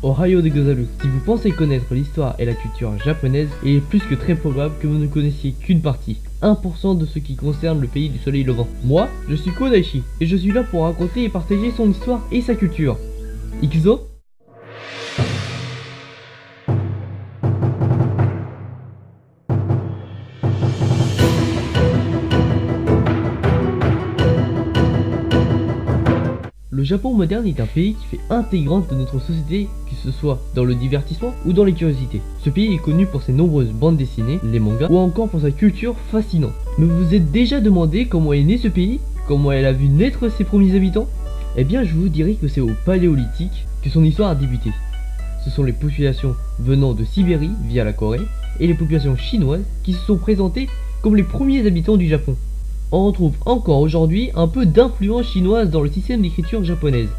Ohayou de Gozaru. Si vous pensez connaître l'histoire et la culture japonaise, il est plus que très probable que vous ne connaissiez qu'une partie, 1% de ce qui concerne le pays du soleil levant. Moi, je suis Kodaichi, et je suis là pour raconter et partager son histoire et sa culture. Ikuzo? Le Japon moderne est un pays qui fait intégrante de notre société, que ce soit dans le divertissement ou dans les curiosités. Ce pays est connu pour ses nombreuses bandes dessinées, les mangas, ou encore pour sa culture fascinante. Mais vous vous êtes déjà demandé comment est né ce pays? Comment elle a vu naître ses premiers habitants? Eh bien, je vous dirais que c'est au Paléolithique que son histoire a débuté. Ce sont les populations venant de Sibérie via la Corée et les populations chinoises qui se sont présentées comme les premiers habitants du Japon. On retrouve encore aujourd'hui un peu d'influence chinoise dans le système d'écriture japonaise.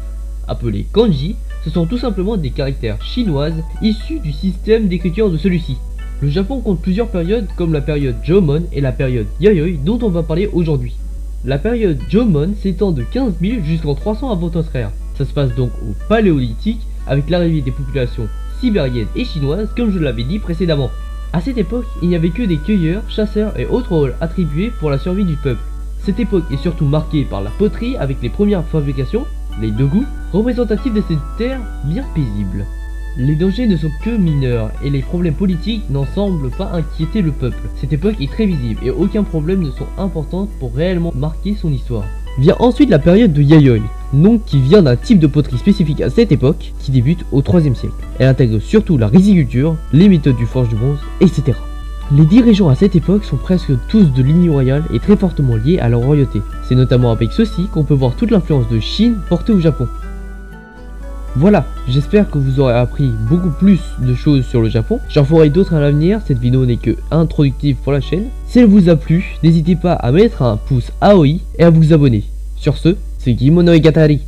Appelés kanji, ce sont tout simplement des caractères chinoises issus du système d'écriture de celui-ci. Le Japon compte plusieurs périodes comme la période Jomon et la période Yayoi dont on va parler aujourd'hui. La période Jomon s'étend de 15 000 jusqu'en 300 avant notre ère. Ça se passe donc au Paléolithique avec l'arrivée des populations sibériennes et chinoises comme je l'avais dit précédemment. À cette époque, il n'y avait que des cueilleurs, chasseurs et autres rôles attribués pour la survie du peuple. Cette époque est surtout marquée par la poterie avec les premières fabrications, les dogu, représentatifs de cette terre bien paisible. Les dangers ne sont que mineurs et les problèmes politiques n'en semblent pas inquiéter le peuple. Cette époque est très visible et aucun problème ne sont importants pour réellement marquer son histoire. Vient ensuite la période de Yayoi, nom qui vient d'un type de poterie spécifique à cette époque qui débute au 3e siècle. Elle intègre surtout la riziculture, les méthodes du forge du bronze, etc. Les dirigeants à cette époque sont presque tous de lignée royale et très fortement liés à leur royauté. C'est notamment avec ceci qu'on peut voir toute l'influence de Chine portée au Japon. Voilà, j'espère que vous aurez appris beaucoup plus de choses sur le Japon. J'en ferai d'autres à l'avenir, cette vidéo n'est que introductive pour la chaîne. Si elle vous a plu, n'hésitez pas à mettre un pouce aoi et à vous abonner. Sur ce, c'est Kimono Igatari.